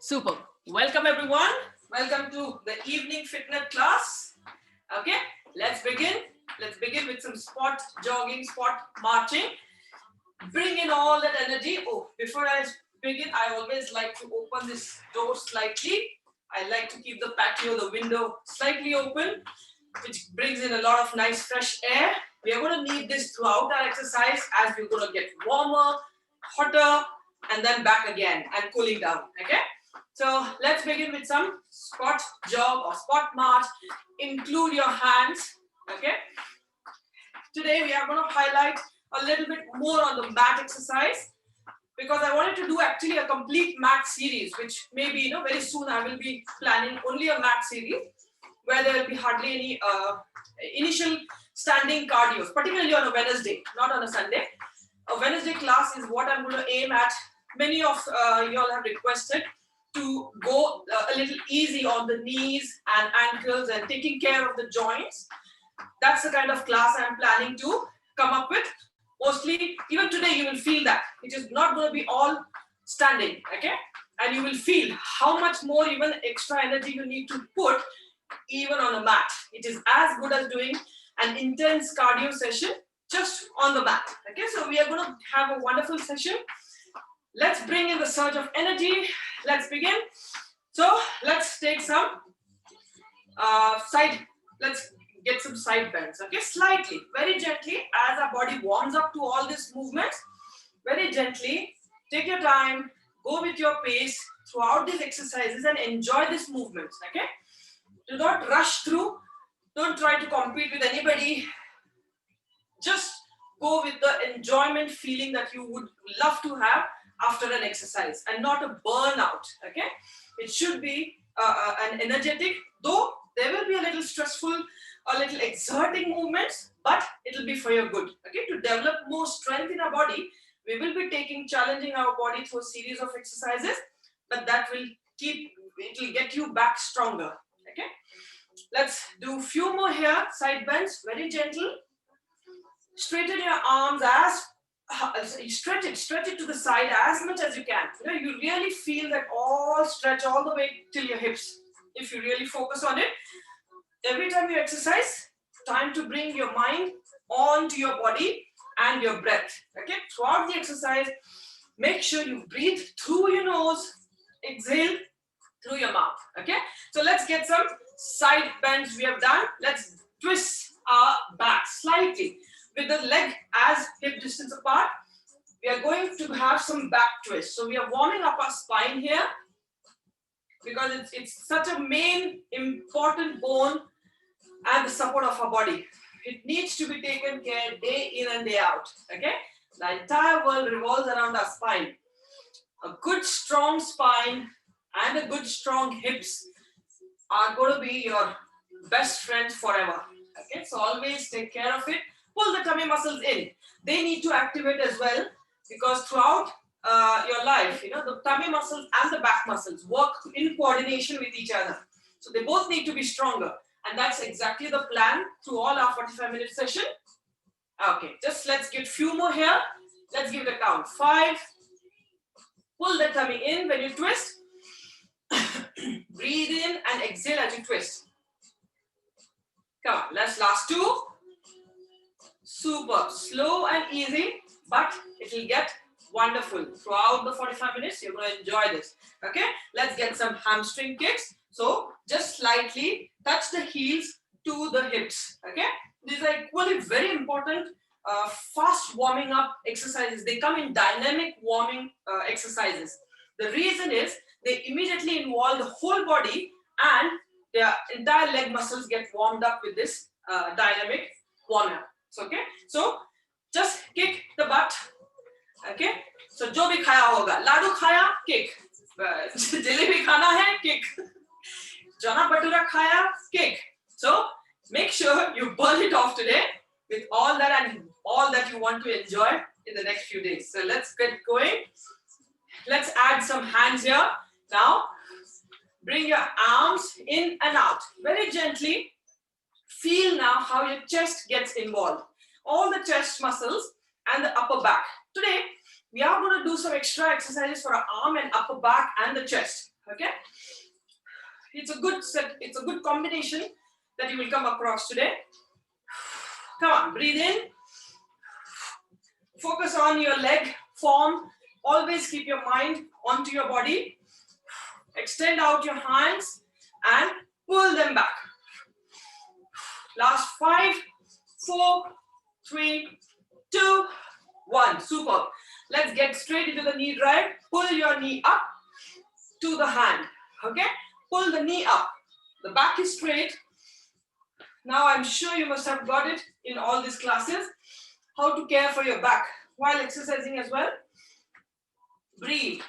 Super. Welcome everyone. Welcome to the evening fitness class. Okay, let's begin. Let's begin with some spot jogging, spot marching. Bring in all that energy. Oh, before I begin, I always like to open this door slightly. I like to keep the patio, the window slightly open, which brings in a lot of nice fresh air. We are going to need this throughout our exercise as we're going to get warmer, hotter, and then back again and cooling down. Okay. So let's begin with some spot jog or spot march. Include your hands. Okay. Today we are going to highlight a little bit more on the mat exercise because I wanted to do actually a complete mat series, which maybe very soon I will be planning only a mat series where there will be hardly any initial standing cardios, particularly on a Wednesday, not on a Sunday. A Wednesday class is what I'm going to aim at. Many of you all have requested to go a little easy on the knees and ankles and taking care of the joints. That's the kind of class I'm planning to come up with. Mostly, even today you will feel that. It is not going to be all standing, okay? And you will feel how much more even extra energy you need to put even on a mat. It is as good as doing an intense cardio session just on the mat, okay? So we are going to have a wonderful session. Let's bring in the surge of energy. Let's begin. So let's take some let's get some side bends, okay? Slightly, very gently, as our body warms up to all these movements. Very gently, take your time, go with your pace throughout these exercises and enjoy these movements, okay? Do not rush through. Don't try to compete with anybody. Just go with the enjoyment feeling that you would love to have after an exercise and not a burnout, okay? It should be an energetic, though there will be a little stressful, a little exerting movements, but it will be for your good, okay? To develop more strength in our body, we will be challenging our body through a series of exercises, but that will it will get you back stronger, okay? Let's do a few more here, side bends, very gentle. Straighten your arms stretch it to the side as much as you can. You really feel that all stretch all the way till your hips. If you really focus on it, every time you exercise, time to bring your mind onto your body and your breath. Okay, throughout the exercise, make sure you breathe through your nose, exhale through your mouth. Okay, so let's get some side bends we have done. Let's twist our back slightly. With the leg as hip distance apart, we are going to have some back twist. So we are warming up our spine here because it's such a main important bone and the support of our body. It needs to be taken care day in and day out. Okay, the entire world revolves around our spine. A good strong spine and a good strong hips are going to be your best friends forever. Okay, so always take care of it. Pull the tummy muscles in. They need to activate as well because throughout your life, the tummy muscles and the back muscles work in coordination with each other. So they both need to be stronger. And that's exactly the plan through all our 45-minute session. Okay, just let's get a few more here. Let's give it a count. 5. Pull the tummy in when you twist. Breathe in and exhale as you twist. Come on, let's last 2. Super, slow and easy, but it will get wonderful. Throughout the 45 minutes, you're going to enjoy this. Okay, let's get some hamstring kicks. So just slightly touch the heels to the hips. Okay, these are equally very important fast warming up exercises. They come in dynamic warming exercises. The reason is they immediately involve the whole body and their entire leg muscles get warmed up with this dynamic warm up. Okay, so just kick the butt. Okay, so जो भी खाया होगा, लाडू खाया, kick. Jalebi खाना है, kick. चना भटूरा खाया, kick. So make sure you burn it off today with all that and all that you want to enjoy in the next few days. So let's get going. Let's add some hands here. Now, bring your arms in and out very gently. Feel now how your chest gets involved. All the chest muscles and the upper back. Today, we are going to do some extra exercises for our arm and upper back and the chest. Okay, it's a good set, it's a good combination that you will come across today. Come on, breathe in, focus on your leg form, always keep your mind onto your body, extend out your hands and pull them back. Last 5, 4, 3, 2, 1. Super. Let's get straight into the knee drive. Pull your knee up to the hand. Okay? Pull the knee up. The back is straight. Now I'm sure you must have got it in all these classes. How to care for your back while exercising as well. Breathe.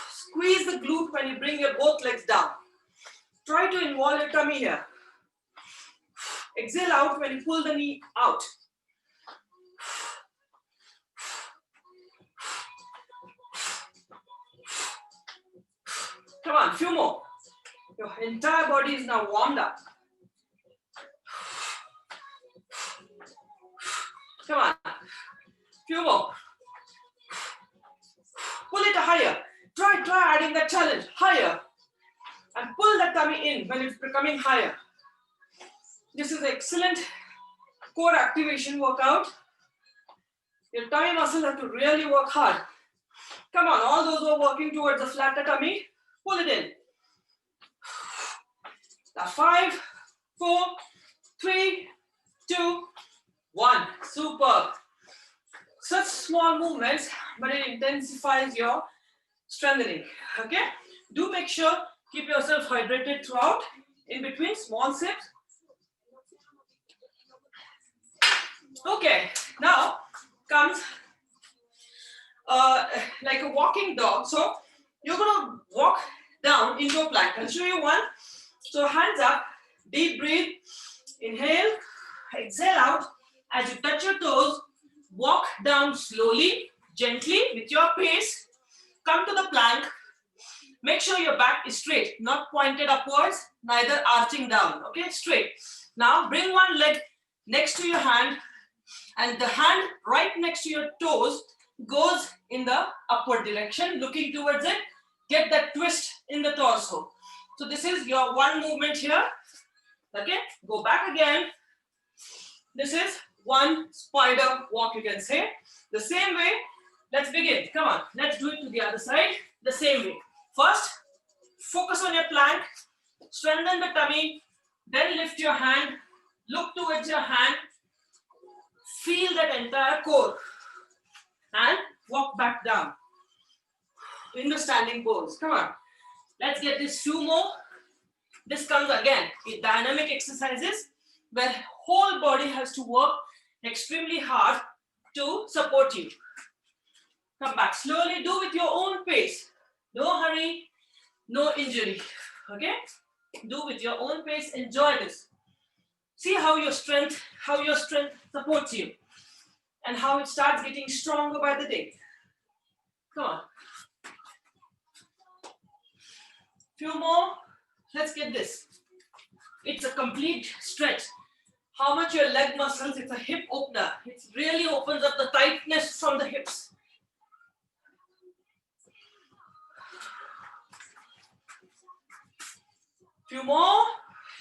Squeeze the glute when you bring your both legs down. Try to involve your tummy here. Exhale out when you pull the knee out. Come on, few more. Your entire body is now warmed up. Come on, few more. Pull it higher. Try adding that challenge higher. And pull the tummy in when it's becoming higher. This is an excellent core activation workout. Your tummy muscles have to really work hard. Come on, all those who are working towards a flatter tummy, pull it in. Now 5, 4, 3, 2, 1. Super. Such small movements, but it intensifies your strengthening. Okay? Do make sure, keep yourself hydrated throughout. In between, small sips. Okay, now comes like a walking dog. So you're going to walk down into a plank. I'll show you one. So hands up, deep breathe, inhale, exhale out. As you touch your toes, walk down slowly, gently with your pace. Come to the plank. Make sure your back is straight, not pointed upwards, neither arching down. Okay, straight. Now bring one leg next to your hand, and the hand right next to your toes goes in the upward direction, looking towards it. Get that twist in the torso. So this is your one movement here. Okay, go back again. This is one spider walk, you can say. The same way, let's begin. Come on, let's do it to the other side. The same way. First, focus on your plank. Strengthen the tummy. Then lift your hand. Look towards your hand. Feel that entire core. And walk back down. In the standing pose. Come on. Let's get this few more. This comes again with dynamic exercises where whole body has to work extremely hard to support you. Come back slowly. Do with your own pace. No hurry, no injury. Okay? Do with your own pace. Enjoy this. See how your strength supports you and how it starts getting stronger by the day. Come on. Few more. Let's get this. It's a complete stretch. How much your leg muscles, it's a hip opener. It really opens up the tightness from the hips. Few more.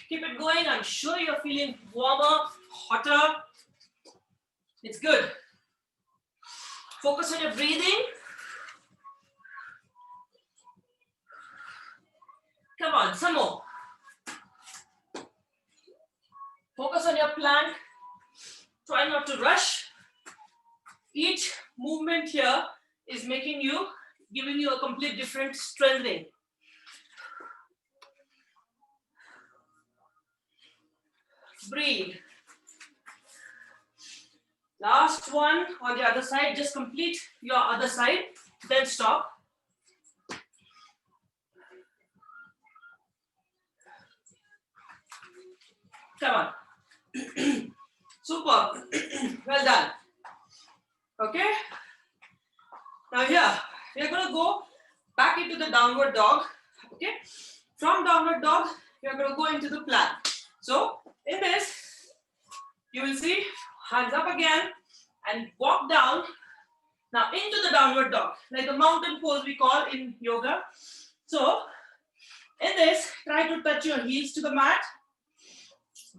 Keep it going. I'm sure you're feeling warmer, hotter. It's good. Focus on your breathing. Come on, some more. Focus on your plank. Try not to rush. Each movement here is giving you a complete different strengthening. Breathe. Last one on the other side. Just complete your other side, then stop. Come on. Super. Well done. Okay. Now here, we're going to go back into the downward dog. Okay. From downward dog, we're going to go into the plank. So, in this, you will see hands up again and walk down Now into the downward dog, like the mountain pose we call in yoga. So in this, try to touch your heels to the mat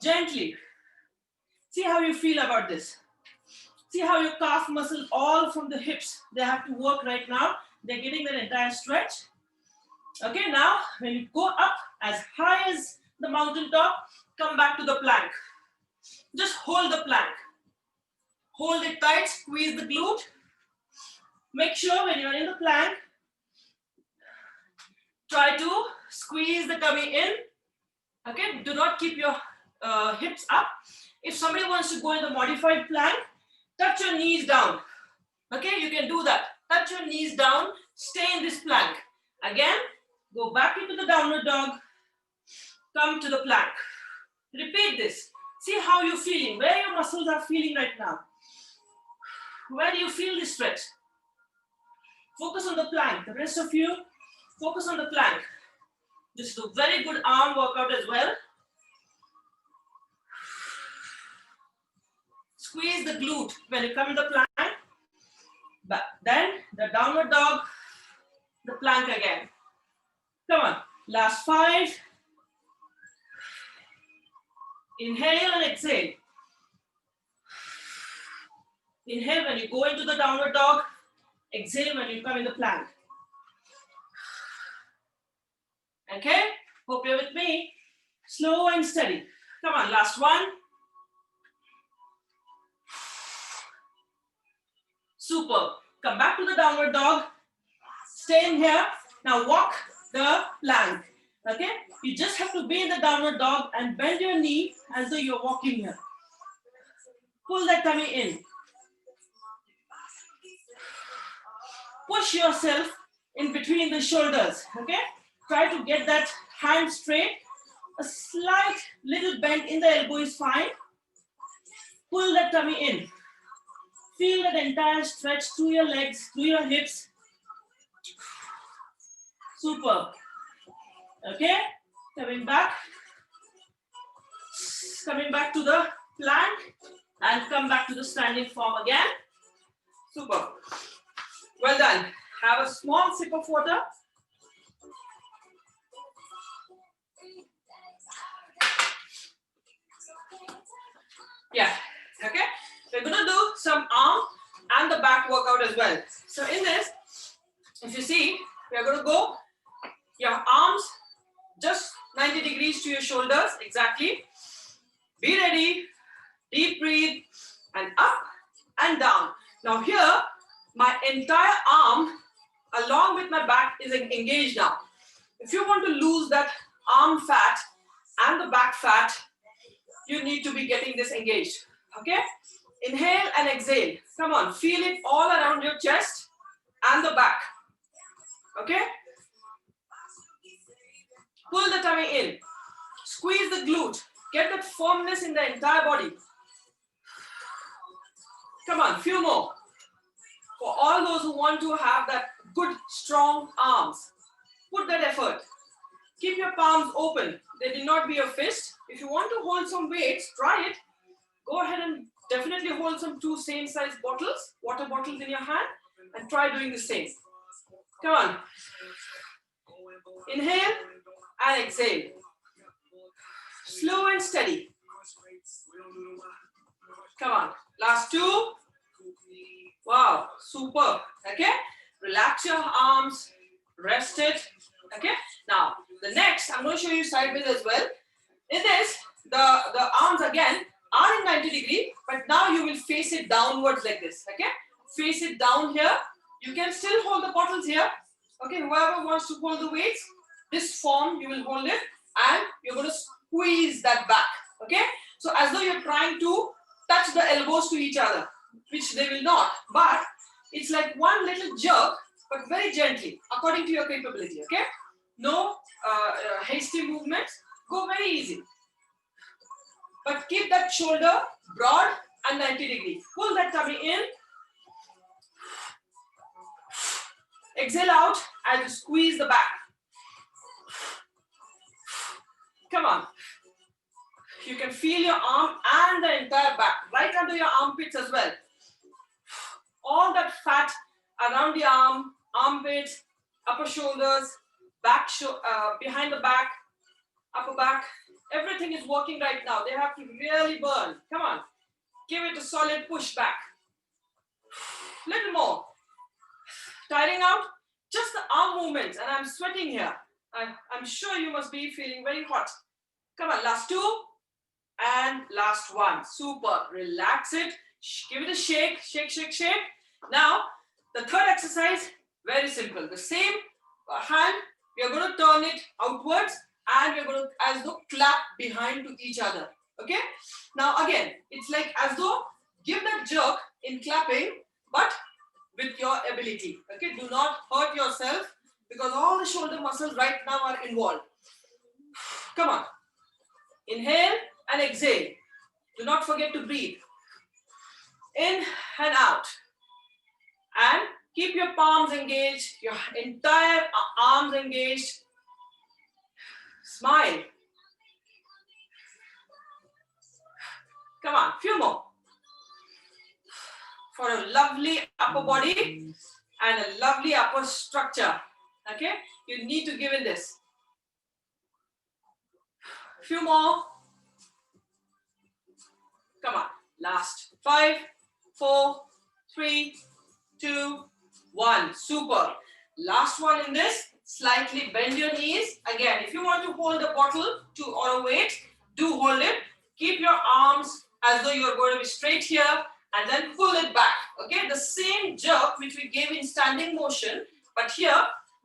gently. See how you feel about this. See how your calf muscles, all from the hips, they have to work right now. They're getting that entire stretch. Okay, now when you go up as high as the mountain top, come back to the plank. Just hold the plank. Hold it tight, squeeze the glute. Make sure when you're in the plank, try to squeeze the tummy in. Okay, do not keep your hips up. If somebody wants to go in the modified plank, touch your knees down. Okay, you can do that. Touch your knees down, stay in this plank. Again, go back into the downward dog, come to the plank. Repeat this. See how you're feeling, where your muscles are feeling right now. Where do you feel this stretch? Focus on the plank. The rest of you, focus on the plank. This is a very good arm workout as well. Squeeze the glute when you come in the plank. But then the downward dog, the plank again. Come on, last 5. Inhale and exhale. Inhale when you go into the downward dog. Exhale when you come in the plank. Okay, hope you're with me. Slow and steady. Come on, last one. Super. Come back to the downward dog. Stay in here. Now walk the plank. Okay, you just have to be in the downward dog and bend your knee as though you're walking here. Pull that tummy in. Push yourself in between the shoulders. Okay, try to get that hand straight. A slight little bend in the elbow is fine. Pull that tummy in. Feel that entire stretch through your legs, through your hips. Super. Okay, coming back to the plank and come back to the standing form again. Super. Well done. Have a small sip of water. Yeah, okay. We're gonna do some arm and the back workout as well. So in this, if you see, we're gonna go your arms just 90 degrees to your shoulders, exactly. Be ready, deep breathe, and up and down. Now here, my entire arm along with my back is engaged now. If you want to lose that arm fat and the back fat, you need to be getting this engaged, okay? Inhale and exhale. Come on, feel it all around your chest and the back, okay? Pull the tummy in. Squeeze the glute. Get that firmness in the entire body. Come on, few more. For all those who want to have that good, strong arms, put that effort. Keep your palms open. They did not be a fist. If you want to hold some weights, try it. Go ahead and definitely hold some 2 same size bottles, water bottles in your hand, and try doing the same. Come on. Inhale and exhale. Slow and steady. Come on. Last 2. Wow, super. Okay. Relax your arms. Rest it. Okay. Now, the next, I'm going to show you sideways as well. In this, the arms again are in 90 degree, but now you will face it downwards like this. Okay. Face it down here. You can still hold the bottles here. Okay. Whoever wants to hold the weights, this form you will hold it, and you're going to squeeze that back. Okay. So as though you're trying to touch the elbows to each other, which they will not, but it's like one little jerk, but very gently, according to your capability, okay? No hasty movements, go very easy. But keep that shoulder broad and 90 degrees. Pull that tummy in. Exhale out as you squeeze the back. Come on. You can feel your arm and the entire back, right under your armpits as well. all that fat around the arm, armpit, upper shoulders, behind the back, upper back. Everything is working right now. They have to really burn. Come on. Give it a solid push back. Little more. Tiring out. Just the arm movements. And I'm sweating here. I'm sure you must be feeling very hot. Come on. Last two. And last one. Super. Relax it. Give it a shake. Shake, shake, shake. Now, the third exercise, very simple. The same hand, we are going to turn it outwards and we are going to, as though, clap behind to each other. Okay? Now, again, it's like as though, give that jerk in clapping, but with your ability. Okay? Do not hurt yourself because all the shoulder muscles right now are involved. Come on. Inhale and exhale. Do not forget to breathe. In and out. And keep your palms engaged, your entire arms engaged. Smile. Come on, few more. For a lovely upper body and a lovely upper structure. Okay? You need to give in this. Few more. Come on. Last. 5, 4, 3, 2, 1. Super. Last one in this. Slightly bend your knees. Again, if you want to hold a bottle or a weight, do hold it. Keep your arms as though you're going to be straight here and then pull it back. Okay, the same jerk which we gave in standing motion, but here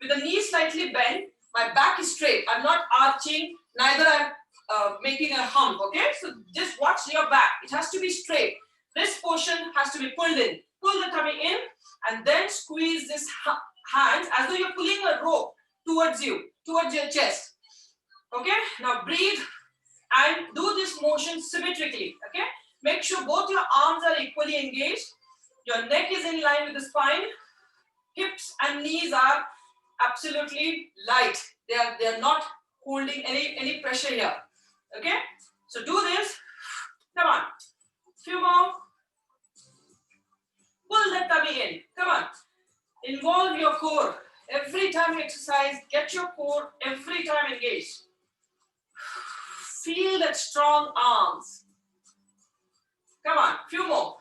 with the knee slightly bent, my back is straight. I'm not arching, neither I'm making a hump. Okay, so just watch your back. It has to be straight. This portion has to be pulled in. Pull the tummy in and then squeeze this hands as though you're pulling a rope towards you, towards your chest. Okay, now breathe and do this motion symmetrically. Okay, make sure both your arms are equally engaged. Your neck is in line with the spine. Hips and knees are absolutely light. They are not holding any pressure here. Okay, so do this. Come on, few more. Pull the tummy in. Come on. Involve your core. Every time you exercise, get your core every time engaged. Feel that strong arms. Come on, few more.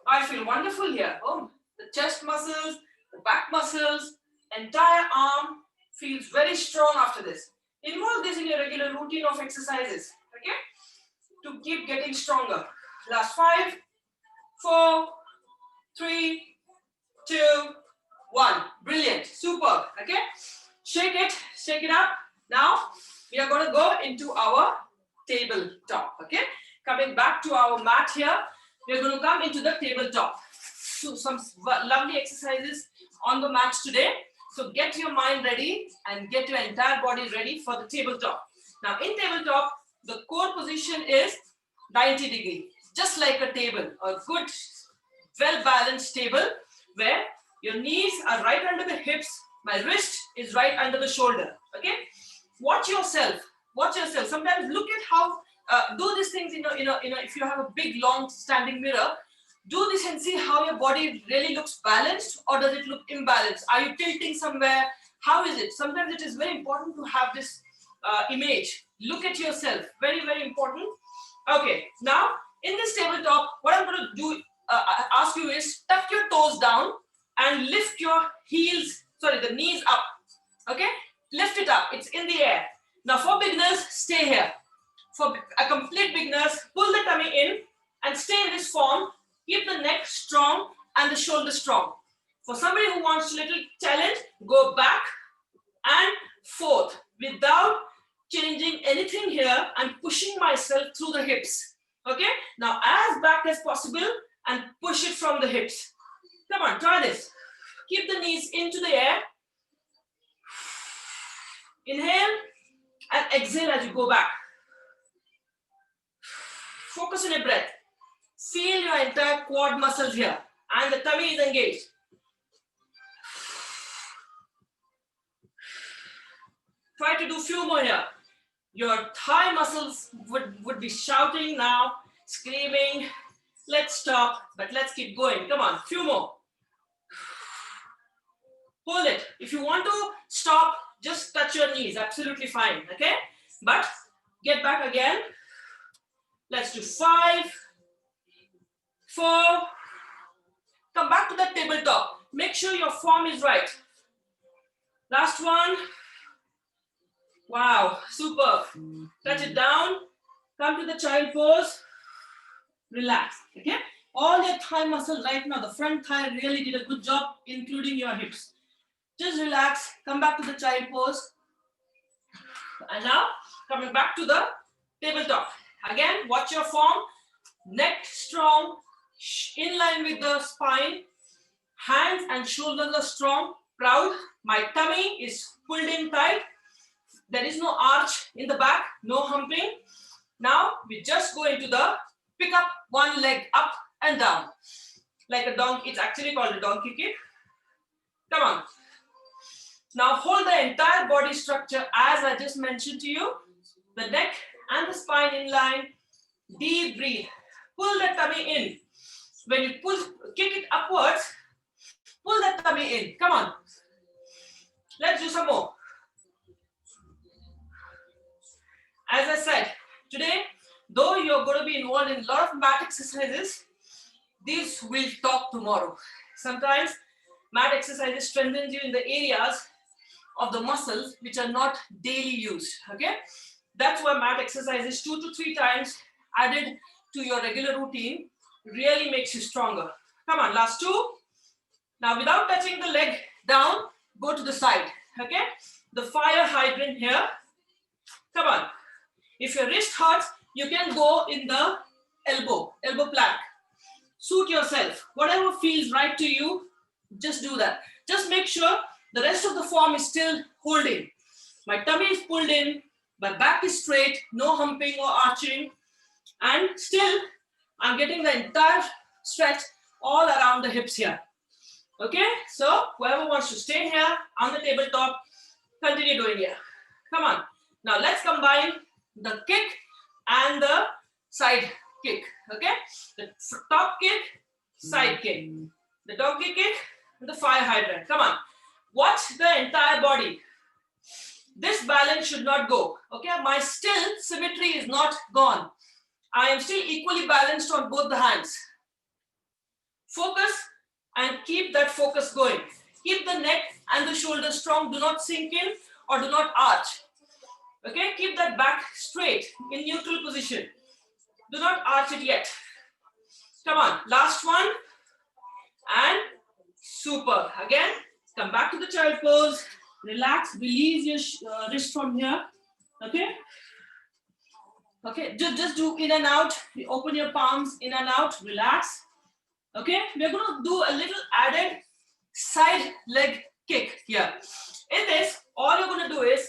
I feel wonderful here. Oh, the chest muscles, the back muscles, entire arm feels very strong after this. Involve this in your regular routine of exercises. Okay? To keep getting stronger. Last 5, 4, 3, 2, 1. Brilliant. Super. Okay? Shake it up. Now, we are going to go into our tabletop. Okay? Coming back to our mat here, we are going to come into the tabletop. So, some lovely exercises on the mat today. So, get your mind ready and get your entire body ready for the tabletop. Now, in tabletop, the core position is 90 degree, just like a table, a good, well-balanced table where your knees are right under the hips, my wrist is right under the shoulder. Okay, watch yourself. Sometimes look at how do these things. If you have a big, long standing mirror, do this and see how your body really looks balanced or does it look imbalanced. Are you tilting somewhere? How is it? Sometimes it is very important to have this image. Look at yourself. Very, very important. Okay, now in this tabletop, what I'm going to do, ask you is tuck your toes down and lift your the knees up. Okay, lift it up. It's in the air. Now for beginners, stay here. For a complete beginners, pull the tummy in and stay in this form. Keep the neck strong and the shoulder strong. For somebody who wants a little challenge, go back and forth without changing anything here. I'm pushing myself through the hips. Okay, now as back as possible and push it from the hips. Come on, try this. Keep the knees into the air. Inhale and exhale as you go back. Focus on your breath. Feel your entire quad muscles here and the tummy is engaged. Try to do few more here. Your thigh muscles would be shouting now, screaming, Let's stop, but let's keep going. Come on, few more. Hold it. If you want to stop, just touch your knees. Absolutely fine. Okay? But get back again. Let's do 5, 4. Come back to that tabletop. Make sure your form is right. Last one. Wow, super. Touch it down. Come to the child pose. Relax. Okay? All your thigh muscles right now, the front thigh really did a good job, including your hips. Just relax. Come back to the child pose. And now, coming back to the tabletop. Again, watch your form. Neck strong, in line with the spine. Hands and shoulders are strong, proud. My tummy is pulled in tight. There is no arch in the back, no humping. Now, we just go into the pick up one leg up and down. Like a donkey, it's actually called a donkey kick. Come on. Now hold the entire body structure as I just mentioned to you. The neck and the spine in line. Deep breathe. Pull the tummy in. When you kick it upwards, pull the tummy in. Come on. Let's do some more. As I said, today, though you're going to be involved in a lot of mat exercises, these will talk tomorrow. Sometimes mat exercises strengthen you in the areas of the muscles which are not daily used. Okay, that's why mat exercises 2 to 3 times added to your regular routine really makes you stronger. Come on, last 2. Now without touching the leg down, go to the side. Okay, the fire hydrant here. Come on. If your wrist hurts, you can go in the elbow plank. Suit yourself. Whatever feels right to you, just do that. Just make sure the rest of the form is still holding. My tummy is pulled in, my back is straight, no humping or arching, and still I'm getting the entire stretch all around the hips here. Okay, so whoever wants to stay here on the tabletop, continue doing it. Come on. Now let's combine the kick and the side kick. Okay, the top kick, side kick, the donkey kick, and the fire hydrant. Come on, watch the entire body. This balance should not go. Okay, my still symmetry is not gone. I am still equally balanced on both the hands. Focus and keep that focus going. Keep the neck and the shoulders strong. Do not sink in or do not arch. Okay, keep that back straight in neutral position. Do not arch it yet. Come on, last one. And super. Again, come back to the child pose. Relax, release your wrist from here. Okay. Okay, just do in and out. Open your palms in and out. Relax. Okay, we're going to do a little added side leg kick here. In this, all you're going to do is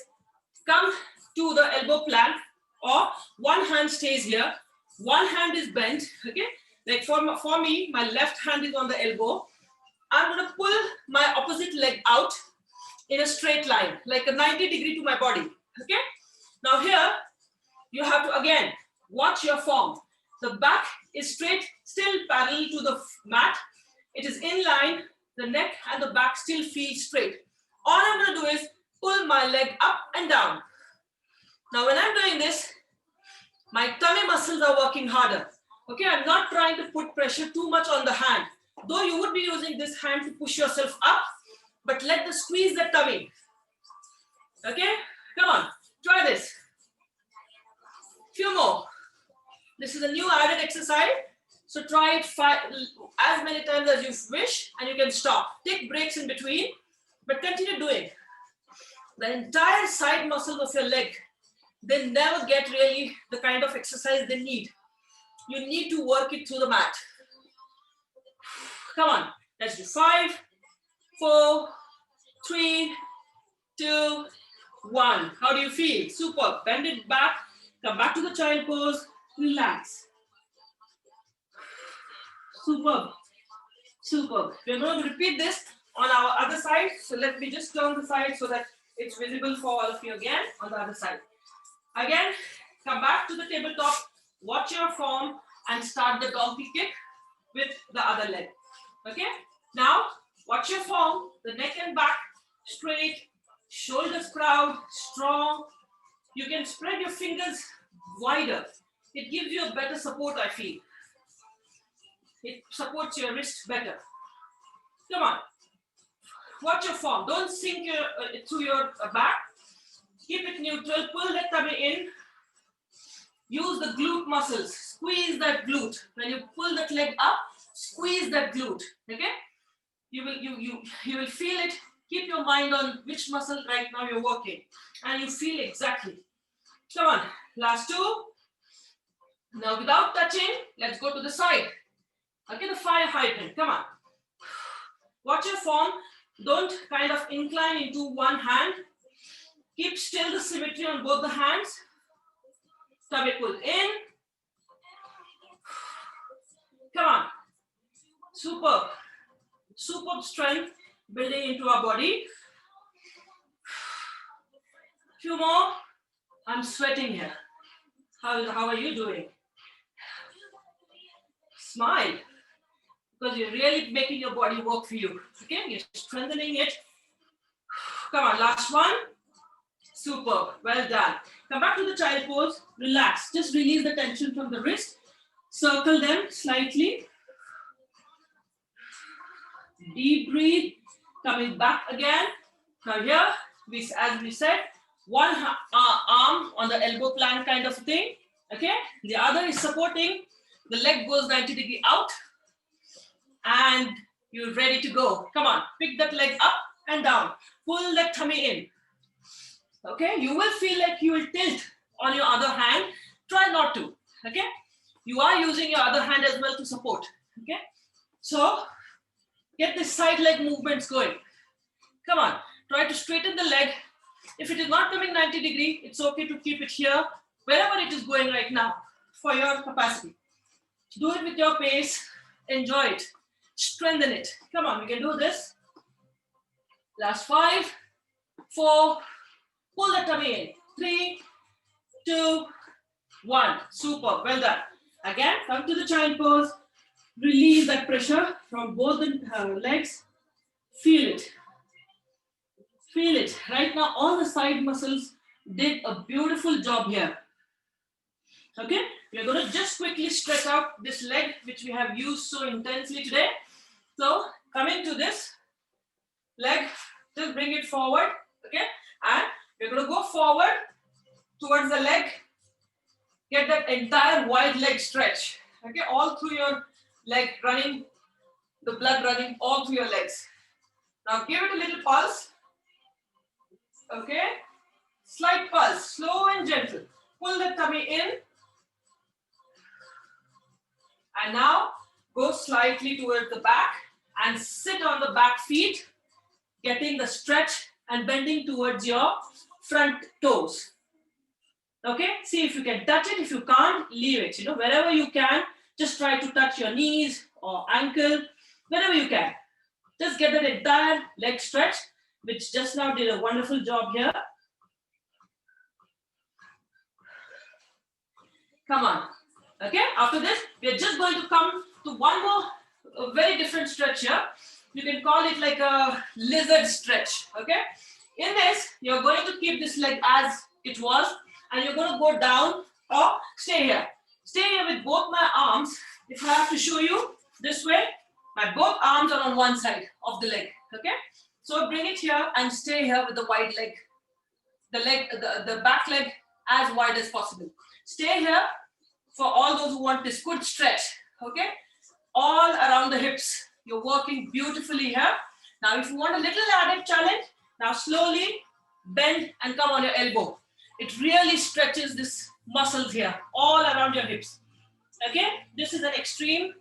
come to the elbow plank, or one hand stays here, one hand is bent. Okay, like for me, my left hand is on the elbow. I'm going to pull my opposite leg out in a straight line, like a 90 degree to my body. Okay, now here you have to again watch your form. The back is straight, still parallel to the mat. It is in line. The neck and the back still feel straight. All I'm going to do is pull my leg up and down. Now when I'm doing this, my tummy muscles are working harder. Okay, I'm not trying to put pressure too much on the hand. Though you would be using this hand to push yourself up, but let the squeeze the tummy. Okay, come on, try this. Few more. This is a new added exercise. So try it as many times as you wish, and you can stop. Take breaks in between, but continue doing. The entire side muscles of your leg, they never get really the kind of exercise they need. You need to work it through the mat. Come on, let's do 5, 4, 3, 2, 1. How do you feel? Super. Bend it back. Come back to the child pose. Relax. Superb. Superb. We're going to repeat this on our other side. So let me just turn the side so that it's visible for all of you again on the other side. Again, come back to the tabletop, watch your form and start the donkey kick. with the other leg. Okay, now watch your form, the neck and back straight, shoulders proud, strong. You can spread your fingers wider. It gives you a better support, I feel. It supports your wrist better. Come on, watch your form. Don't sink your through your back. Keep it neutral. Pull the tummy in. Use the glute muscles. Squeeze that glute. When you pull that leg up, squeeze that glute. Okay? You will feel it. Keep your mind on which muscle right now you're working, and you feel exactly. Come on, last two. Now without touching, let's go to the side. Okay, the fire hydrant. Come on. Watch your form. Don't kind of incline into one hand. Keep still the symmetry on both the hands. Tummy pull in. Come on. Superb. Superb strength building into our body. Few more. I'm sweating here. How are you doing? Smile. Because you're really making your body work for you. Okay, you're strengthening it. Come on, last one. Superb, well done. Come back to the child pose, relax. Just release the tension from the wrist. Circle them slightly. Deep breathe, coming back again. Now here, as we said, one arm on the elbow plank kind of thing. Okay, the other is supporting. The leg goes 90 degrees out. And you're ready to go. Come on, pick that leg up and down. Pull that tummy in. Okay, you will feel like you will tilt on your other hand. Try not to. Okay, you are using your other hand as well to support. Okay, so get the side leg movements going. Come on, try to straighten the leg. If it is not coming 90 degrees, it's okay to keep it here, wherever it is going right now, for your capacity. Do it with your pace. Enjoy it. Strengthen it. Come on, we can do this. Last 5, 4, pull the tummy in. 3, 2, 1. Super, well done. Again, come to the child pose. Release that pressure from both the legs. Feel it. Feel it. Right now, all the side muscles did a beautiful job here. Okay, we are going to just quickly stretch out this leg, which we have used so intensely today. So, coming to this leg, just bring it forward, okay? And we're going to go forward towards the leg. Get that entire wide leg stretch, okay? All through your leg running, the blood running all through your legs. Now, give it a little pulse, okay? Slight pulse, slow and gentle. Pull the tummy in. And now, go slightly towards the back and sit on the back feet, getting the stretch and bending towards your front toes. Okay, see if you can touch it. If you can't, leave it. You know, wherever you can, just try to touch your knees or ankle, wherever you can. Just get that entire leg stretch, which just now did a wonderful job here. Come on. Okay, after this, we are just going to come to one more very different stretch here. You can call it like a lizard stretch. Okay, in this, you're going to keep this leg as it was, and you're going to go down or stay here. Stay here with both my arms. If I have to show you this way, my both arms are on one side of the leg. Okay, so bring it here and stay here with the wide leg, the back leg as wide as possible. Stay here for all those who want this good stretch. Okay, all around the hips. You're working beautifully here. Now, if you want a little added challenge, now slowly bend and come on your elbow. It really stretches this muscles here, all around your hips. Okay, this is an extreme,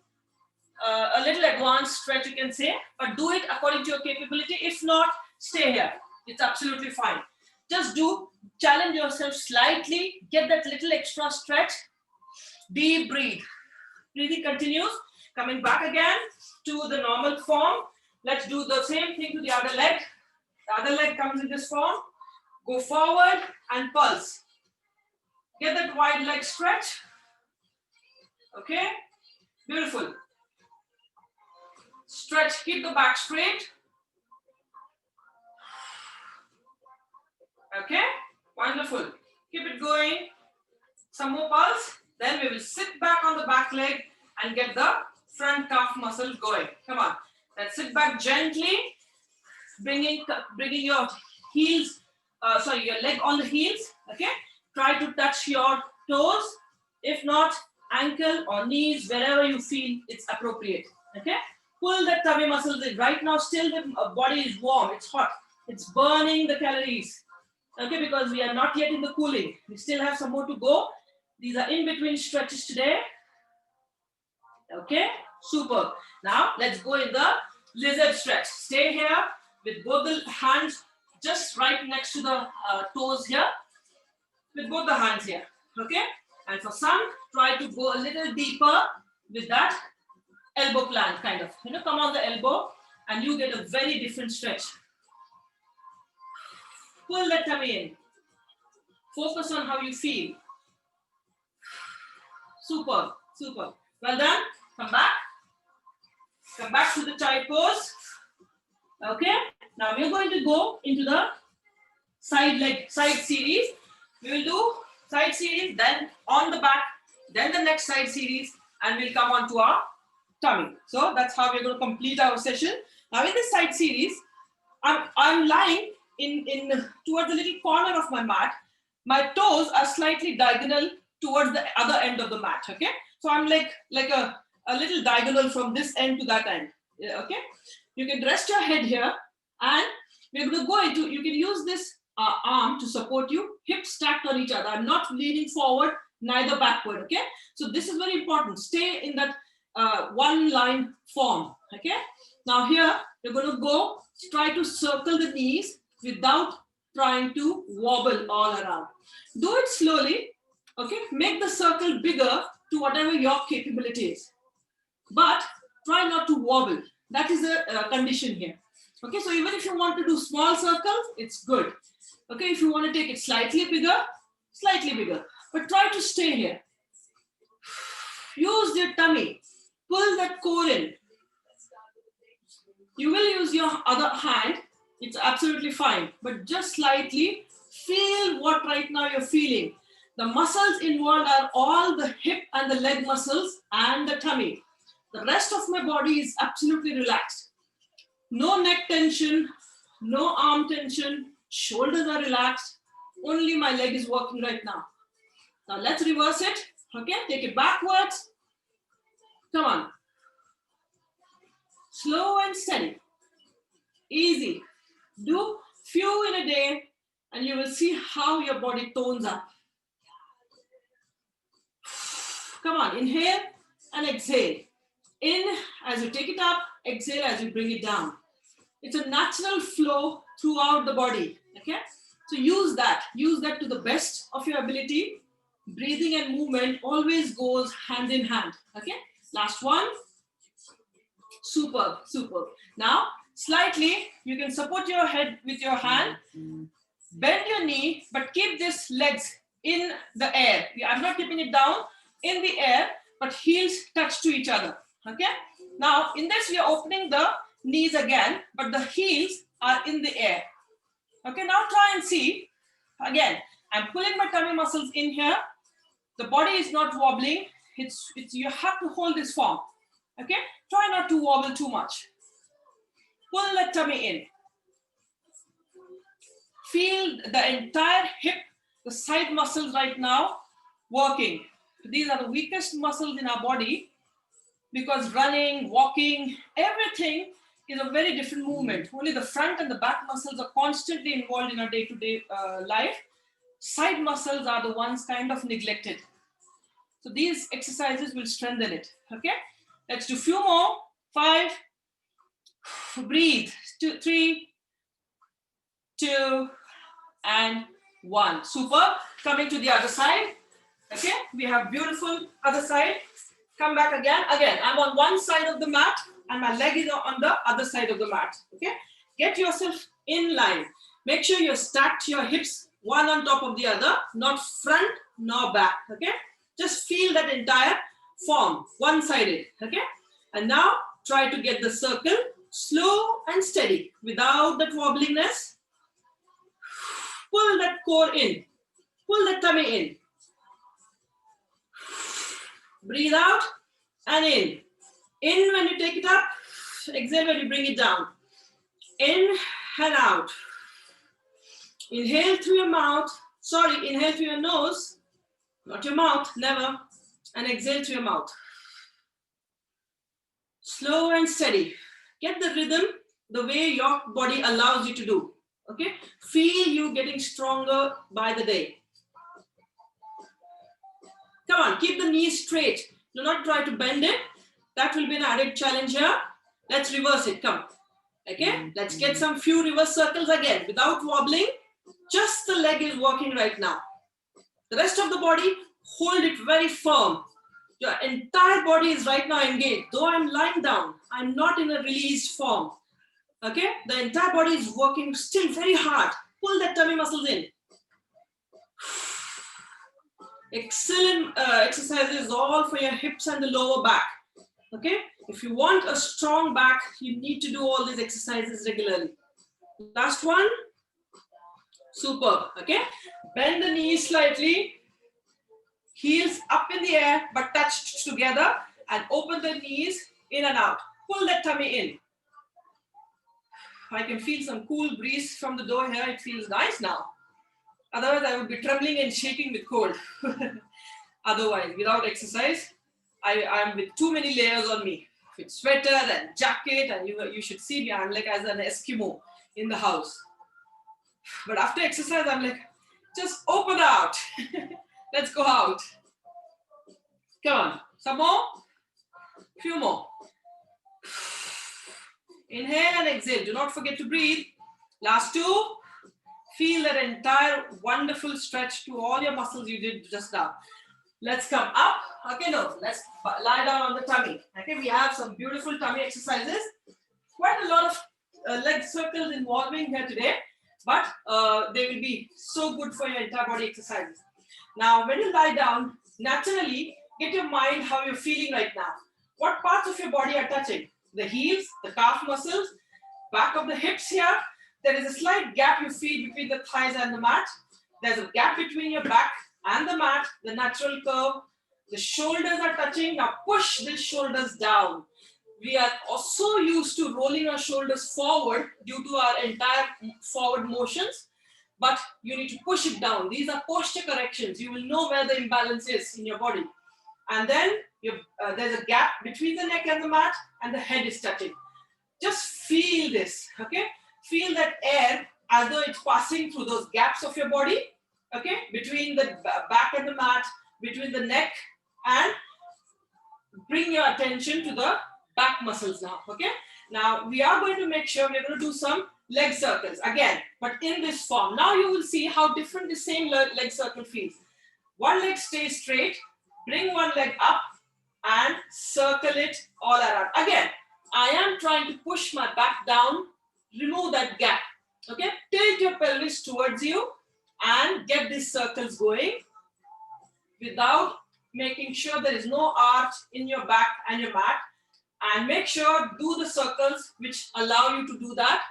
a little advanced stretch you can say, but do it according to your capability. If not, stay here. It's absolutely fine. Just challenge yourself slightly, get that little extra stretch. Deep breathe. Breathing continues. Coming back again to the normal form. Let's do the same thing to the other leg. The other leg comes in this form. Go forward and pulse. Get that wide leg stretch. Okay, beautiful. Stretch, keep the back straight. Okay, wonderful. Keep it going. Some more pulse. Then we will sit back on the back leg and get the front calf muscle going. Come on. Let's sit back gently, bringing your heels, your leg on the heels. Okay. Try to touch your toes. If not, ankle or knees, wherever you feel it's appropriate. Okay. Pull the tummy muscles in. Right now, still the body is warm. It's hot. It's burning the calories. Okay, because we are not yet in the cooling. We still have some more to go. These are in between stretches today. Okay, super. Now let's go in the lizard stretch. Stay here with both the hands just right next to the toes here. With both the hands here. Okay, and for some, try to go a little deeper with that elbow plant kind of. Come on the elbow and you get a very different stretch. Pull the tummy in. Focus on how you feel. Super, super. Well done. Come back. Come back to the child pose. Okay. Now we're going to go into the side series. We will do side series, then on the back, then the next side series, and we'll come on to our tummy. So that's how we're going to complete our session. Now in this side series, I'm lying in towards the little corner of my mat. My toes are slightly diagonal towards the other end of the mat. Okay, so I'm like a little diagonal from this end to that end. Okay, you can rest your head here, and we're going to go into. You can use this arm to support you, hips stacked on each other. I'm not leaning forward, neither backward. Okay, so this is very important. Stay in that one line form. Okay, now here you're going to go try to circle the knees without trying to wobble all around. Do it slowly, okay? Make the circle bigger to whatever your capability is. But try not to wobble. That is a condition here. Okay, so even if you want to do small circles, it's good. Okay, if you want to take it slightly bigger, but try to stay here. Use your tummy. Pull that core in. You will use your other hand. It's absolutely fine, but just slightly feel what right now you're feeling. The muscles involved are all the hip and the leg muscles and the tummy. The rest of my body is absolutely relaxed. No neck tension, no arm tension, shoulders are relaxed. Only my leg is working right now. Now let's reverse it. Okay, take it backwards. Come on. Slow and steady. Easy. Do few in a day and you will see how your body tones up. Come on, inhale and exhale. In as you take it up, exhale as you bring it down. It's a natural flow throughout the body. Okay, so use that to the best of your ability. Breathing and movement always goes hand in hand. Okay, last one. Superb, superb. Now slightly, you can support your head with your hand, bend your knee, but keep these legs in the air. I'm not keeping it down, in the air, but heels touch to each other. Okay? Now, in this, we are opening the knees again, but the heels are in the air. Okay, now try and see. Again, I'm pulling my tummy muscles in here. The body is not wobbling. You have to hold this form. Okay? Try not to wobble too much. Pull the tummy in. Feel the entire hip, the side muscles right now working. These are the weakest muscles in our body because running, walking, everything is a very different movement. Only the front and the back muscles are constantly involved in our day-to-day life. Side muscles are the ones kind of neglected. So these exercises will strengthen it. Okay, let's do a few more. 5. Breathe. 2, 3, 2, and 1. Super. Coming to the other side. Okay, we have beautiful other side. Come back again. Again, I'm on one side of the mat and my leg is on the other side of the mat. Okay, get yourself in line. Make sure you're stacked your hips one on top of the other, not front nor back. Okay, just feel that entire form, one-sided. Okay, and now try to get the circle slow and steady without that wobbliness. Pull that core in, pull the tummy in. Breathe out and in. In when you take it up, exhale when you bring it down. In and out. Inhale through your mouth. Sorry, inhale through your nose, not your mouth, never. And exhale through your mouth. Slow and steady. Get the rhythm the way your body allows you to do. Okay? Feel you getting stronger by the day. Come on, keep the knees straight. Do not try to bend it. That will be an added challenge here. Let's reverse it. Come. Okay? Let's get some few reverse circles again without wobbling. Just the leg is working right now. The rest of the body, hold it very firm. Your entire body is right now engaged. Though I'm lying down, I'm not in a released form. Okay? The entire body is working still very hard. Pull that tummy muscles in. Excellent exercises all for your hips and the lower back. Okay? If you want a strong back, you need to do all these exercises regularly. Last one. Superb. Okay? Bend the knees slightly. Heels up in the air but touched together, and open the knees in and out. Pull that tummy in. I can feel some cool breeze from the door here. It feels nice now. Otherwise, I would be trembling and shaking with cold. Otherwise, without exercise, I am with too many layers on me. With sweater and jacket, and you should see me. I'm like as an Eskimo in the house. But after exercise, I'm like, just open out. Let's go out. Come on. Some more? Few more. Inhale and exhale. Do not forget to breathe. Last two. Feel that entire wonderful stretch to all your muscles you did just now. Let's come up. Okay, no. Let's lie down on the tummy. Okay, we have some beautiful tummy exercises. Quite a lot of leg circles involving here today, but they will be so good for your entire body exercises. Now, when you lie down, naturally, get your mind how you're feeling right now. What parts of your body are touching? The heels, the calf muscles, back of the hips here. There is a slight gap you feel between the thighs and the mat. There's a gap between your back and the mat, the natural curve. The shoulders are touching. Now push the shoulders down. We are also used to rolling our shoulders forward due to our entire forward motions. But you need to push it down. These are posture corrections. You will know where the imbalance is in your body. And then there's a gap between the neck and the mat, and the head is touching. Just feel this, okay? Feel that air as though it's passing through those gaps of your body, okay? Between the back and the mat, between the neck, and bring your attention to the back muscles now, okay? Now, we are going to make sure we're going to do some leg circles again, but in this form. Now you will see how different the same leg circle feels. One leg stays straight, bring one leg up and circle it all around. Again, I am trying to push my back down, remove that gap, okay? Tilt your pelvis towards you and get these circles going without making sure there is no arch in your back and your mat, and make sure do the circles which allow you to do that.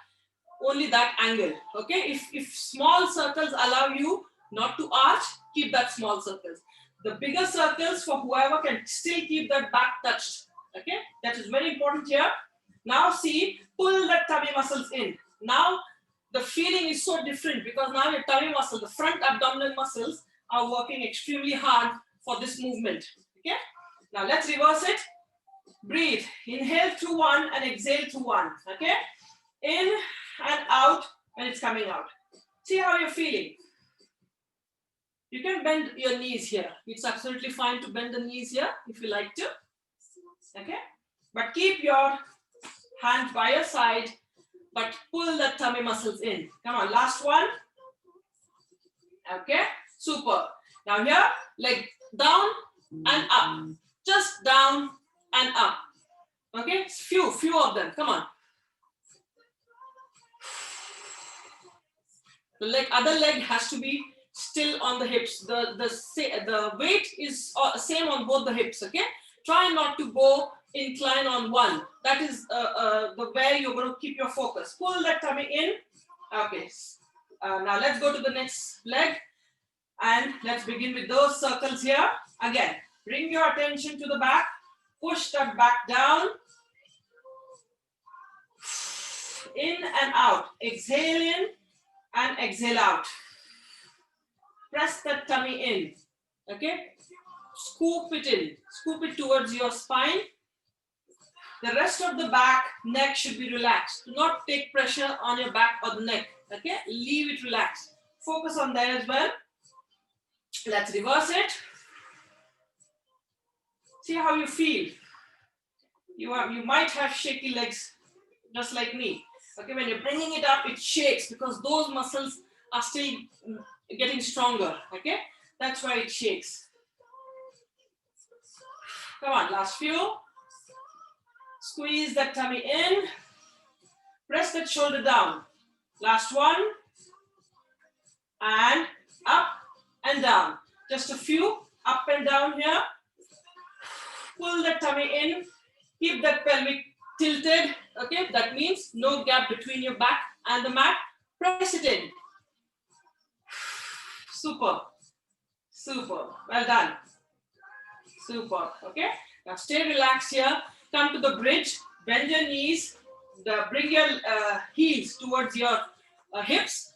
Only that angle, okay? If small circles allow you not to arch, keep that small circles. The bigger circles for whoever can still keep that back touched, okay? That is very important here. Now see, pull the tummy muscles in. Now the feeling is so different because now your tummy muscle, the front abdominal muscles are working extremely hard for this movement, okay? Now let's reverse it. Breathe, inhale through one and exhale through one, okay? In and out when it's coming out. See how you're feeling. You can bend your knees here. It's absolutely fine to bend the knees here if you like to. Okay? But keep your hands by your side, but pull the tummy muscles in. Come on, last one. Okay? Super. Now here, leg down and up. Just down and up. Okay? Few of them. Come on. The other leg has to be still on the hips. The weight is same on both the hips, okay? Try not to go incline on one. That is the where you're going to keep your focus. Pull that tummy in. Okay. Now let's go to the next leg. And let's begin with those circles here. Again, bring your attention to the back. Push that back down. In and out. Exhale in and exhale out. Press that tummy in. Okay? Scoop it in. Scoop it towards your spine. The rest of the back, neck should be relaxed. Do not take pressure on your back or the neck. Okay? Leave it relaxed. Focus on there as well. Let's reverse it. See how you feel. You might have shaky legs just like me. Okay, when you're bringing it up, it shakes because those muscles are still getting stronger. Okay, that's why it shakes. Come on, last few. Squeeze that tummy in. Press that shoulder down. Last one. And up and down. Just a few. Up and down here. Pull that tummy in. Keep that pelvic tilted. Okay, that means no gap between your back and the mat. Press it in. Super. Super. Well done. Super. Okay. Now stay relaxed here. Come to the bridge. Bend your knees. Bring your heels towards your hips.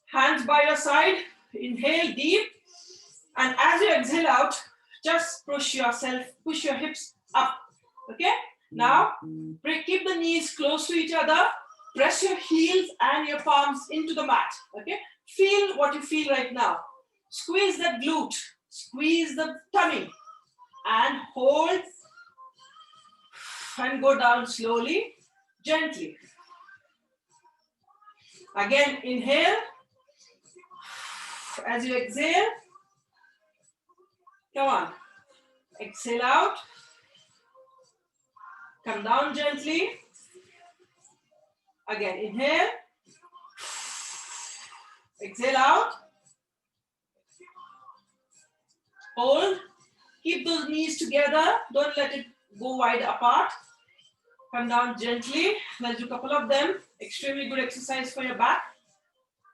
Hands by your side. Inhale deep. And as you exhale out, just push yourself, push your hips up. Okay? Now, keep the knees close to each other. Press your heels and your palms into the mat. Okay? Feel what you feel right now. Squeeze that glute. Squeeze the tummy. And hold. And go down slowly, gently. Again, inhale. As you exhale, come on. Exhale out. Come down gently. Again, inhale. Exhale out. Hold. Keep those knees together. Don't let it go wide apart. Come down gently. Let's do a couple of them. Extremely good exercise for your back.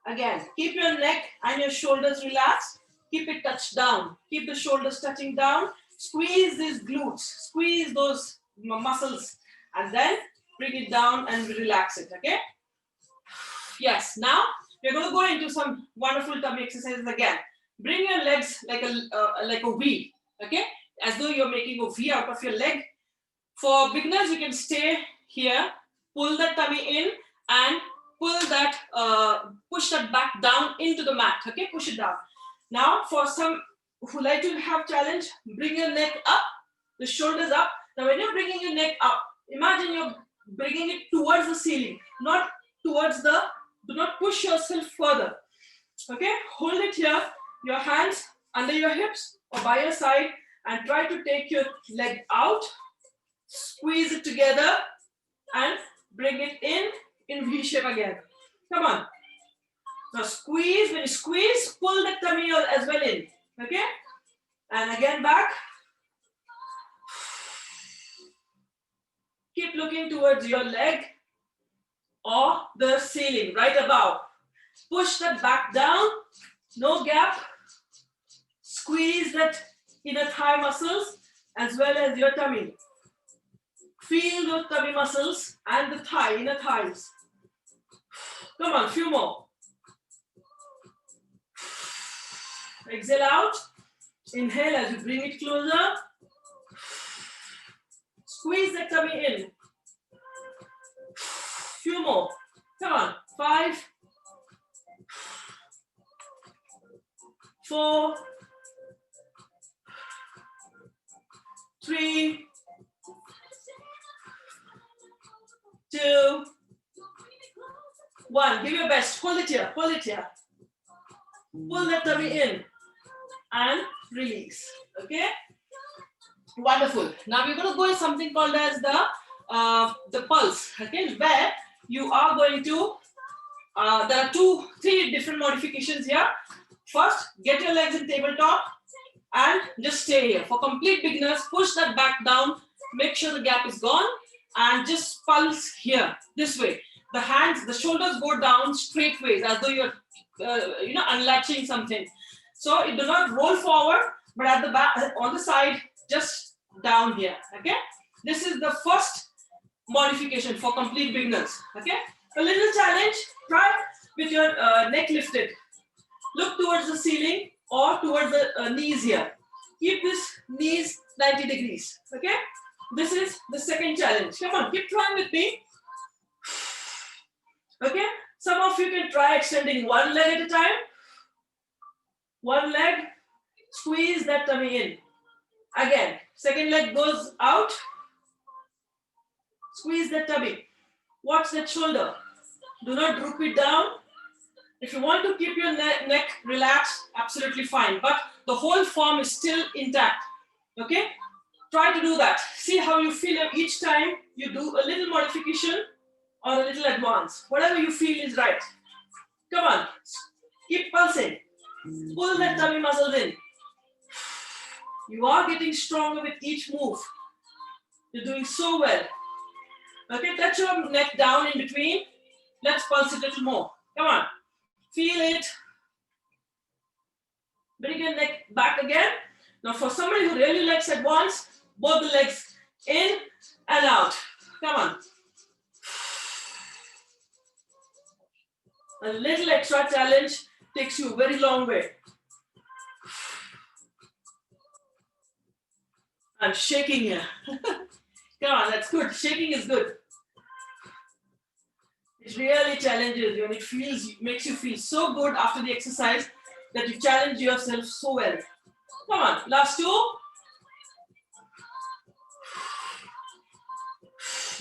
Again, keep your neck and your shoulders relaxed. Keep it touched down. Keep the shoulders touching down. Squeeze these glutes. Squeeze those muscles. And then bring it down and relax it. Okay? Yes. Now, we're going to go into some wonderful tummy exercises again. Bring your legs like a V. Okay? As though you're making a V out of your leg. For beginners, you can stay here. Pull that tummy in and pull that, push that back down into the mat. Okay, push it down. Now, for some who like to have challenge, bring your neck up, the shoulders up. Now, when you're bringing your neck up, imagine you're bringing it towards the ceiling, not towards the. Do not push yourself further. Okay, hold it here. Your hands under your hips or by your side, and try to take your leg out. Squeeze it together and bring it in V shape again. Come on. Now squeeze. When you squeeze, pull the tummy as well in. Okay? And again back. Keep looking towards your leg or the ceiling right above. Push that back down. No gap. Squeeze that inner thigh muscles as well as your tummy. Feel those tummy muscles and the thigh, inner thighs. Come on, few more. Exhale out. Inhale as you bring it closer. Squeeze the tummy in. Few more. Come on. 5, 4, 3, 2, 1. Give your best. Hold it here. Hold it here. Pull that tummy in and release. Okay. Wonderful. Now we're going to go in something called as the pulse. Okay, where you are going to. There are 3 different modifications here. First, get your legs in tabletop and just stay here. For complete beginners, push that back down make sure the gap is gone, and just pulse here, this way. The hands, the shoulders go down straight ways, as though you're, unlatching something. So it does not roll forward, but at the back, on the side, just down here, okay? This is the first modification for complete beginners, okay? A little challenge, try with your neck lifted. Look towards the ceiling or towards the knees here. Keep this knees 90 degrees, okay? This is the second challenge. Come on, keep trying with me. Okay, some of you can try extending one leg at a time. One leg, squeeze that tummy in. Again, second leg goes out. Squeeze that tummy. Watch that shoulder. Do not droop it down. If you want to keep your neck relaxed, absolutely fine. But the whole form is still intact. Okay? Try to do that. See how you feel each time you do a little modification or a little advance. Whatever you feel is right. Come on. Keep pulsing. Pull that tummy muscles in. You are getting stronger with each move. You're doing so well. Okay, touch your neck down in between. Let's pulse it a little more. Come on. Feel it. Bring your neck back again. Now for somebody who really likes advance, both the legs in and out. Come on. A little extra challenge takes you a very long way. I'm shaking here. Come on, that's good. Shaking is good. It really challenges you, and it makes you feel so good after the exercise that you challenge yourself so well. Come on, last two.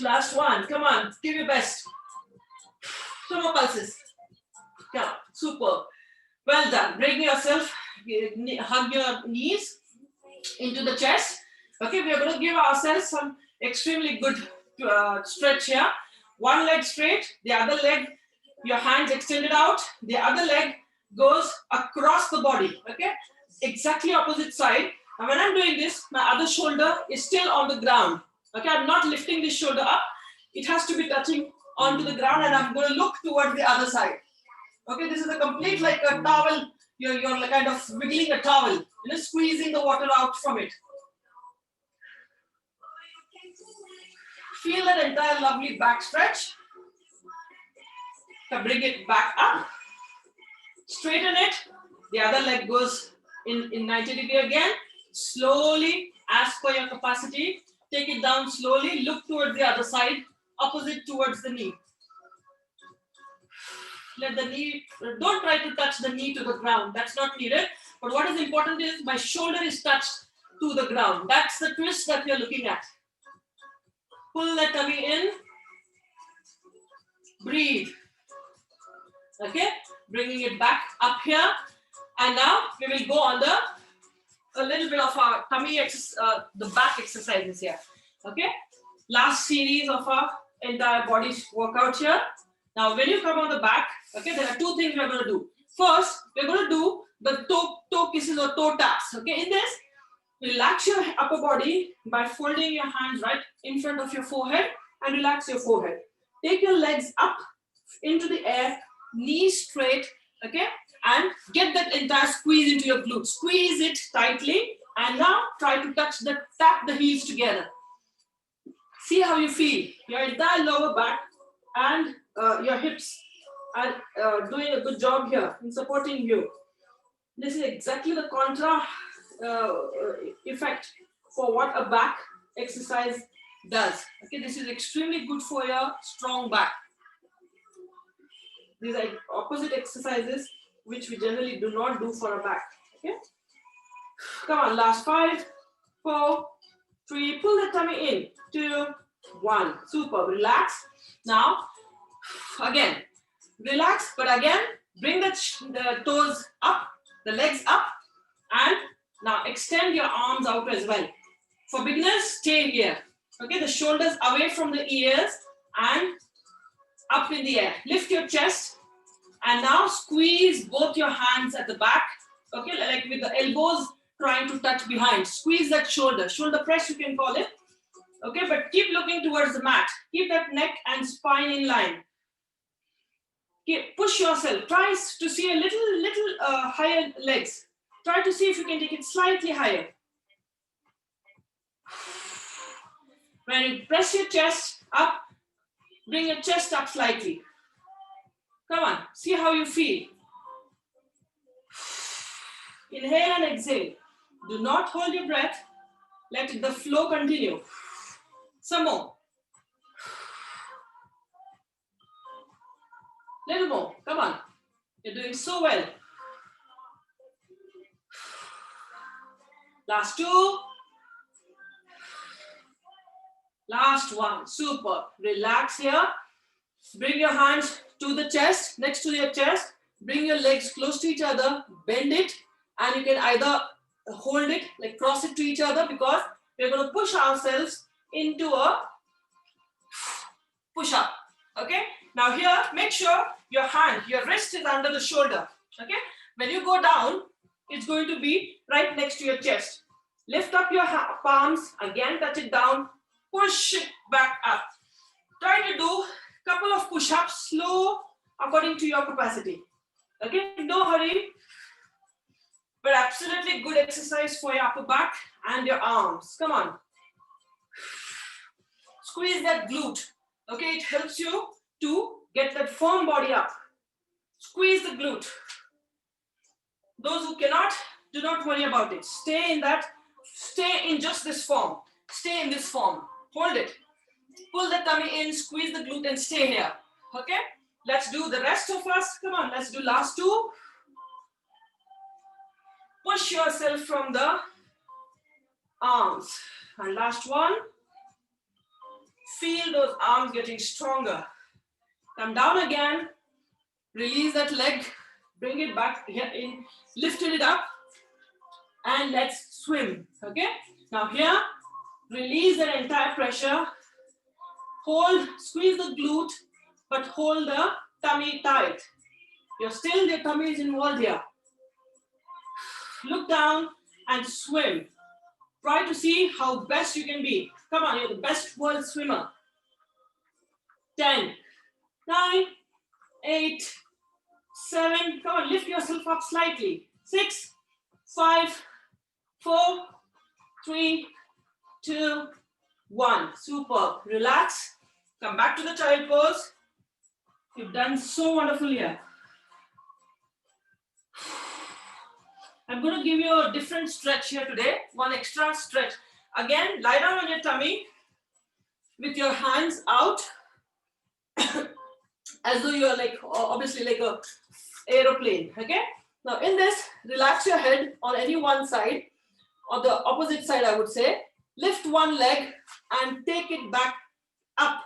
Last one. Come on, give your best. Some more pulses. Come on, super. Well done. Bring yourself, hug your knees into the chest. Okay, we are going to give ourselves some extremely good stretch here. One leg straight, the other leg, your hands extended out, the other leg goes across the body, okay? Exactly opposite side. And when I'm doing this, my other shoulder is still on the ground, okay? I'm not lifting this shoulder up. It has to be touching onto the ground, and I'm going to look towards the other side. Okay, this is a complete like a towel. You're kind of wiggling a towel, squeezing the water out from it. Feel that entire lovely back stretch. So bring it back up. Straighten it. The other leg goes in 90 degree again. Slowly, as per your capacity, take it down slowly. Look towards the other side, opposite towards the knee. Let the knee, don't try to touch the knee to the ground. That's not needed. But what is important is my shoulder is touched to the ground. That's the twist that we're looking at. Pull the tummy in. Breathe. Okay, bringing it back up here. And now we will go on a little bit of our tummy, the back exercises here. Okay, last series of our entire body workout here. Now, when you come on the back, okay, there are two things we're going to do. First, we're going to do the toe kisses or toe taps. Okay, in this, relax your upper body by folding your hands right in front of your forehead and relax your forehead. Take your legs up into the air, knees straight, okay, and get that entire squeeze into your glutes. Squeeze it tightly, and now try to tap the heels together. See how you feel. Your entire lower back and your hips are doing a good job here in supporting you. This is exactly the contra effect for what a back exercise does. Okay, this is extremely good for your strong back. These are opposite exercises which we generally do not do for a back. Okay, come on, last 5, 4, 3, pull the tummy in, 2, 1, super, relax. Now, again, relax, but again, bring the toes up, the legs up, and now extend your arms out as well. For beginners, stay here. Okay, the shoulders away from the ears and up in the air. Lift your chest and now squeeze both your hands at the back. Okay, like with the elbows trying to touch behind. Squeeze that shoulder press, you can call it. Okay, but keep looking towards the mat. Keep that neck and spine in line. Push yourself. Try to see a little higher legs. Try to see if you can take it slightly higher. When you press your chest up, bring your chest up slightly. Come on, see how you feel. Inhale and exhale. Do not hold your breath. Let the flow continue. Some more. Little more. Come on. You're doing so well. Last two. Last one. Super. Relax here. Bring your hands to the chest, next to your chest. Bring your legs close to each other. Bend it. And you can either hold it, like cross it to each other, because we're going to push ourselves into a push up. Okay. Now here, make sure your wrist is under the shoulder. Okay. When you go down, it's going to be right next to your chest. Lift up your palms. Again, touch it down. Push it back up. Try to do a couple of push-ups, slow, according to your capacity. Okay. No hurry. But absolutely good exercise for your upper back and your arms. Come on. Squeeze that glute. Okay, it helps you to get that firm body up. Squeeze the glute. Those who cannot, do not worry about it. Stay in just this form. Stay in this form. Hold it. Pull the tummy in, squeeze the glute and stay here. Okay? Let's do the rest of us. Come on, let's do last two. Push yourself from the arms. And last one. Feel those arms getting stronger. Come down again. Release that leg. Bring it back here in. Lift it up. And let's swim. Okay? Now here, release the entire pressure. Hold, squeeze the glute, but hold the tummy tight. Your tummy is involved here. Look down and swim. Try to see how best you can be. Come on, you're the best world swimmer. 10, 9, 8, 7. Come on, lift yourself up slightly. 6, 5, 4, 3, 2, 1. Super. Relax. Come back to the child pose. You've done so wonderful here. I'm going to give you a different stretch here today. One extra stretch. Again, lie down on your tummy with your hands out as though you're like, obviously like a aeroplane. Okay? Now in this, relax your head on any one side or the opposite side, I would say. Lift one leg and take it back up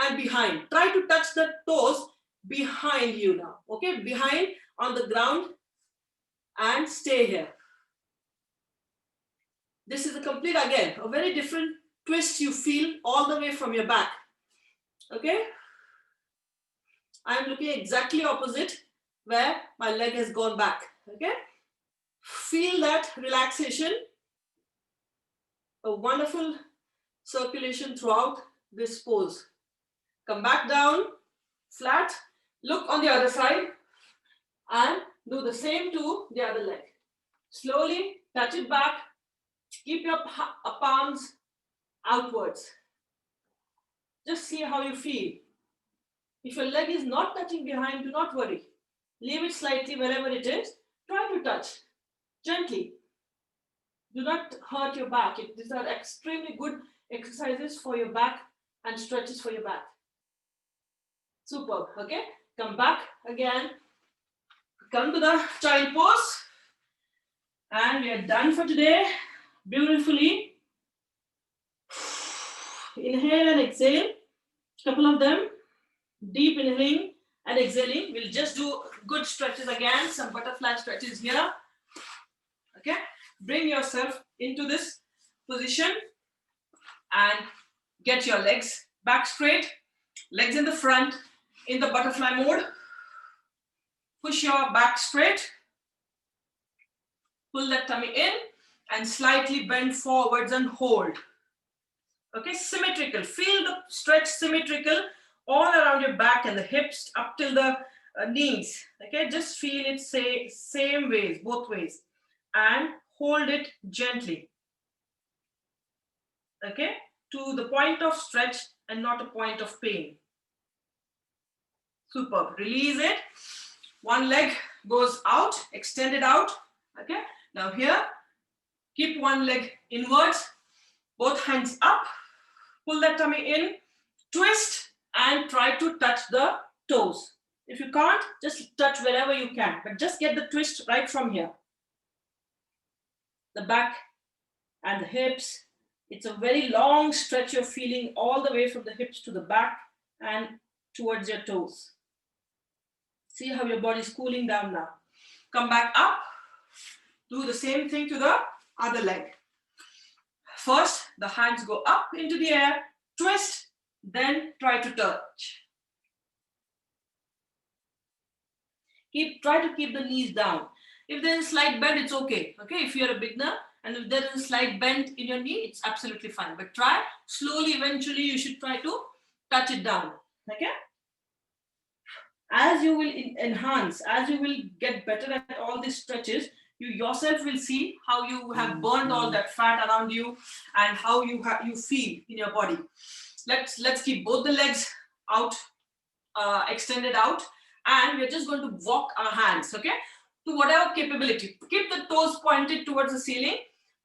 and behind. Try to touch the toes behind you now. Okay? Behind on the ground. And stay here. This is a complete, again, a very different twist you feel all the way from your back. Okay? I'm looking exactly opposite where my leg has gone back. Okay? Feel that relaxation. A wonderful circulation throughout this pose. Come back down, flat. Look on the other side and do the same to the other leg. Slowly touch it back. Keep your palms outwards. Just see how you feel. If your leg is not touching behind, do not worry. Leave it slightly wherever it is. Try to touch gently. Do not hurt your back. These are extremely good exercises for your back and stretches for your back. Superb. Okay? Come back again. Come to the child pose. And we are done for today. Beautifully. Inhale and exhale. Couple of them. Deep inhaling and exhaling. We'll just do good stretches again. Some butterfly stretches here. Okay. Bring yourself into this position and get your legs back straight. Legs in the front in the butterfly mode. Push your back straight. Pull that tummy in and slightly bend forwards and hold. Okay, symmetrical. Feel the stretch symmetrical all around your back and the hips up till the knees. Okay, just feel it same ways, both ways, and hold it gently. Okay, to the point of stretch and not a point of pain. Superb. Release it. One leg goes out, extend it out. Okay, now here, keep one leg inwards, both hands up, pull that tummy in, twist, and try to touch the toes. If you can't, just touch wherever you can, but just get the twist right from here. The back and the hips. It's a very long stretch you're feeling all the way from the hips to the back and towards your toes. See how your body is cooling down now. Come back up. Do the same thing to the other leg. First, the hands go up into the air, twist, then try to touch. Try to keep the knees down. If there is a slight bend, it's okay. Okay, if you're a beginner, and if there is a slight bend in your knee, it's absolutely fine. But try slowly, eventually you should try to touch it down. Okay? As you will enhance, as you will get better at all these stretches, you yourself will see how you have burned all that fat around you and how you feel in your body. Let's keep both the legs out, extended out, and we're just going to walk our hands, okay, to whatever capability. Keep the toes pointed towards the ceiling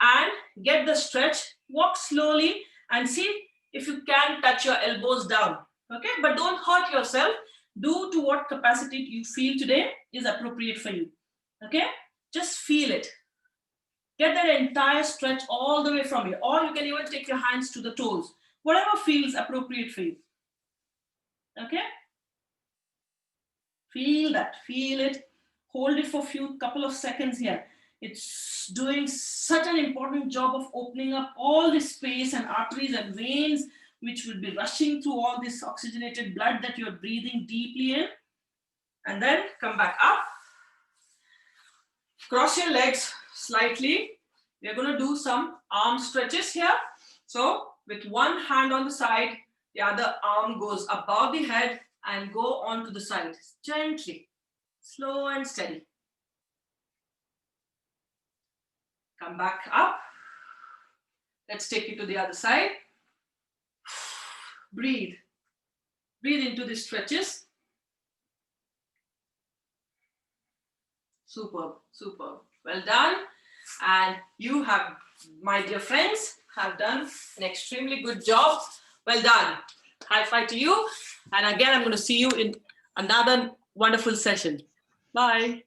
and get the stretch. Walk slowly and see if you can touch your elbows down, okay, but don't hurt yourself. Do to what capacity you feel today is appropriate for you, okay? Just feel it. Get that entire stretch all the way from here, or you can even take your hands to the toes, whatever feels appropriate for you, okay? Feel that, feel it, hold it for a couple of seconds here. It's doing such an important job of opening up all this space and arteries and veins, which will be rushing through all this oxygenated blood that you're breathing deeply in. And then come back up. Cross your legs slightly. We're going to do some arm stretches here. So with one hand on the side, the other arm goes above the head and go on to the side. Gently, slow and steady. Come back up. Let's take it to the other side. Breathe. Breathe into the stretches. Superb, superb. Well done. And you have, my dear friends, have done an extremely good job. Well done. High five to you. And again, I'm going to see you in another wonderful session. Bye.